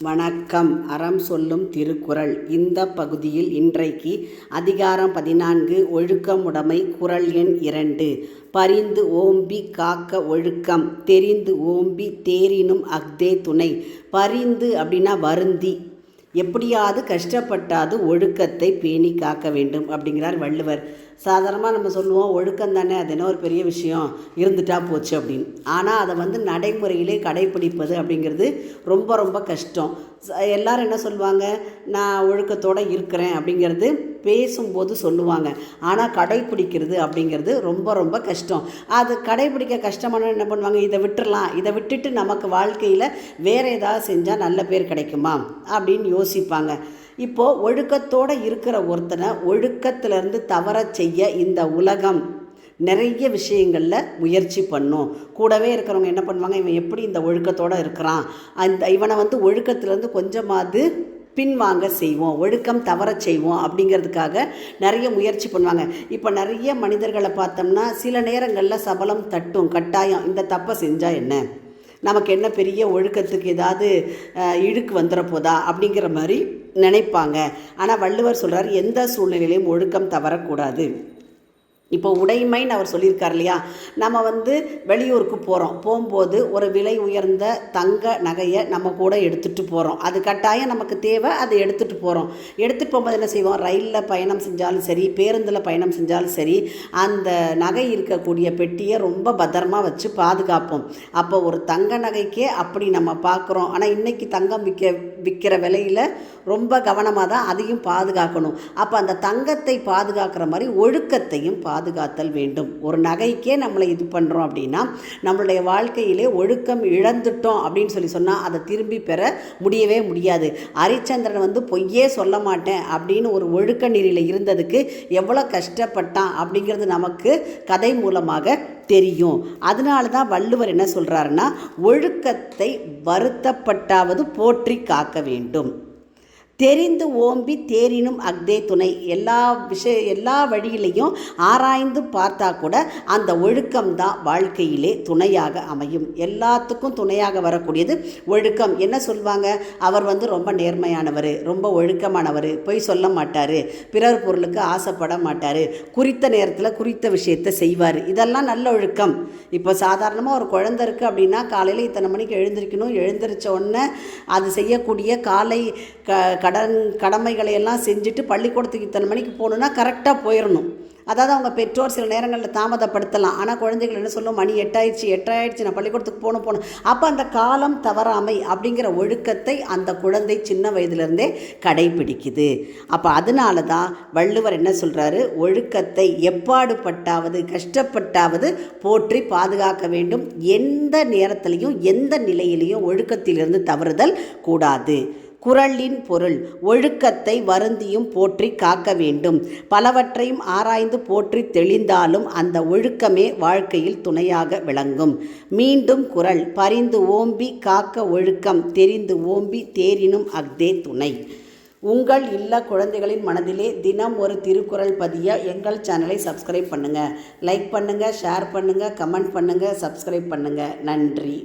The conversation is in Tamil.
வணக்கம். அறம் சொல்லும் திருக்குறள். இந்த பகுதியில் இன்றைக்கு அதிகாரம் 14 ஒழுக்கமுடைமை. குறள் எண் 2. பரிந்து ஓம்பி காக்க ஒழுக்கம், தெரிந்து ஓம்பி தேரினும் அஃதே துணை. பரிந்து அப்படின்னா வருந்தி, எப்படியாவது கஷ்டப்பட்டாது ஒழுக்கத்தை பேணி காக்க வேண்டும் அப்படிங்கிறார் வள்ளுவர். சாதாரணமாக நம்ம சொல்லுவோம் ஒழுக்கம் தானே, அது என்ன ஒரு பெரிய விஷயம், இருந்துட்டா போச்சு அப்படின்னு. ஆனால் அதை நடைமுறையிலே கடைப்பிடிப்பது அப்படிங்கிறது ரொம்ப ரொம்ப கஷ்டம். எல்லாரும் என்ன சொல்லுவாங்க, நான் ஒழுக்கத்தோடு இருக்கிறேன் அப்படிங்கிறது பேசும்போது சொல்லுவாங்க. ஆனால் கடைப்பிடிக்கிறது அப்படிங்கிறது ரொம்ப ரொம்ப கஷ்டம். அது கடைப்பிடிக்க கஷ்டமான என்ன பண்ணுவாங்க, இதை விட்டுறலாம், இதை விட்டுட்டு நமக்கு வாழ்க்கையில் வேறு ஏதாவது செஞ்சால் நல்ல பேர் கிடைக்குமா அப்படின்னு யோசிப்பாங்க. இப்போது ஒழுக்கத்தோடு இருக்கிற ஒருத்தனை ஒழுக்கத்திலேருந்து தவற செய்ய இந்த உலகம் நிறைய விஷயங்களில் முயற்சி பண்ணும். கூடவே இருக்கிறவங்க என்ன பண்ணுவாங்க, இவன் எப்படி இந்த ஒழுக்கத்தோடு இருக்கிறான், இவனை ஒழுக்கத்திலேருந்து கொஞ்சமாவது பின்வாங்க செய்வோம், ஒழுக்கம் தவற செய்வோம் அப்படிங்கிறதுக்காக நிறைய முயற்சி பண்ணுவாங்க. இப்போ நிறைய மனிதர்களை பார்த்தோம்னா சில நேரங்களில் சபலம் தட்டும், கட்டாயம் இந்த தப்பை செஞ்சால் என்ன, நமக்கு என்ன பெரிய ஒழுக்கத்துக்கு ஏதாவது இழுக்கு வந்துட போதா அப்படிங்கிற மாதிரி நினைப்பாங்க. ஆனால் வள்ளுவர் சொல்கிறார், எந்த சூழ்நிலையிலையும் ஒழுக்கம் தவறக்கூடாது. இப்போ உடைமைன்னு அவர் சொல்லியிருக்கார் இல்லையா, நம்ம வெளியூருக்கு போகும்போது ஒரு விலை உயர்ந்த தங்க நகையை நம்ம கூட எடுத்துகிட்டு போகிறோம். அது கட்டாயம் நமக்கு தேவை, அதை எடுத்துகிட்டு போகிறோம். எடுத்துகிட்டு போகும்போது என்ன செய்வோம், ரயிலில் பயணம் செஞ்சாலும் சரி, பேருந்தில் பயணம் செஞ்சாலும் சரி, அந்த நகை இருக்கக்கூடிய பெட்டியை ரொம்ப பத்திரமாக வச்சு பாதுகாப்போம். அப்போ ஒரு தங்க நகைக்கே அப்படி நம்ம பார்க்குறோம். ஆனால் இன்றைக்கி தங்கம் விற்கிற விலையில் ரொம்ப கவனமாக தான் அதையும் பாதுகாக்கணும். அப்போ அந்த தங்கத்தை பாதுகாக்கிற மாதிரி ஒழுக்கத்தையும் பாதுகாத்தல் வேண்டும். ஒரு நகைக்கே நம்மளை இது பண்ணுறோம் அப்படின்னா நம்மளுடைய வாழ்க்கையிலே ஒழுக்கம் இழந்துட்டோம் அப்படின்னு சொன்னால் அதை திரும்பி பெற முடியவே முடியாது. ஹரிச்சந்திரன் பொய்யே சொல்ல மாட்டேன் அப்படின்னு ஒரு ஒழுக்க நெறியில் இருந்ததுக்கு எவ்வளோ கஷ்டப்பட்டான் அப்படிங்கிறது நமக்கு கதை மூலமாக தெரியும். அதனால தான் வள்ளுவர் என்ன சொல்கிறாருன்னா, ஒழுக்கத்தை வருத்தப்பட்டாவது போற்றி காக்க வேண்டும், தெரிந்து ஓம்பி தேரினும் அஃதே துணை. எல்லா வழியிலையும் ஆராய்ந்து பார்த்தா கூட அந்த ஒழுக்கம்தான் வாழ்க்கையிலே துணையாக அமையும். எல்லாத்துக்கும் துணையாக வரக்கூடியது ஒழுக்கம். என்ன சொல்லுவாங்க, அவர் ரொம்ப நேர்மையானவர், ரொம்ப ஒழுக்கமானவர், பொய் சொல்ல மாட்டார், பிறர் பொருளுக்கு ஆசைப்பட மாட்டார், குறித்த நேரத்தில் குறித்த விஷயத்தை செய்வார், இதெல்லாம் நல்ல ஒழுக்கம். இப்போ சாதாரணமாக ஒரு குழந்தை இருக்குது அப்படின்னா காலையில் இத்தனை மணிக்கு எழுந்திருக்கணும், எழுந்திரிச்ச உடனே அது செய்யக்கூடிய காலை கடமைகளை எல்லாம் செஞ்சுட்டு பள்ளிக்கூடத்துக்கு இத்தனை மணிக்கு போகணுன்னா கரெக்டாக போயிடணும். அதாவது அவங்க பெற்றோர் சில நேரங்களில் தாமதப்படுத்தலாம். ஆனால் குழந்தைகள் என்ன சொல்லும், மணி 8 நான் பள்ளிக்கூடத்துக்கு போகணும். அப்போ அந்த காலம் தவறாமை அப்படிங்கிற ஒழுக்கத்தை அந்த குழந்தை சின்ன வயதிலிருந்தே கடைபிடிக்குது. அப்போ அதனால தான் வள்ளுவர் என்ன சொல்கிறாரு, ஒழுக்கத்தை எப்பாடுபட்டாவது கஷ்டப்பட்டாவது போற்றி பாதுகாக்க வேண்டும். எந்த நேரத்திலையும் எந்த நிலையிலையும் ஒழுக்கத்திலிருந்து தவறுதல் கூடாது. குறளின் பொருள், ஒழுக்கத்தை வருந்தியும் போற்றி காக்க வேண்டும். பலவற்றையும் ஆராய்ந்து போற்றி தெளிந்தாலும் அந்த ஒழுக்கமே வாழ்க்கையில் துணையாக விளங்கும். மீண்டும் குறள், பரிந்து ஓம்பி காக்க ஒழுக்கம், தெரிந்து ஓம்பி தேரினும் அஃதே துணை. உங்கள் இல்ல குழந்தைகளின் மனதிலே தினம் ஒரு திருக்குறள் பதிய எங்கள் சேனலை சப்ஸ்கிரைப் பண்ணுங்கள். லைக் பண்ணுங்கள், ஷேர் பண்ணுங்கள், கமெண்ட் பண்ணுங்கள், சப்ஸ்கிரைப் பண்ணுங்கள். நன்றி.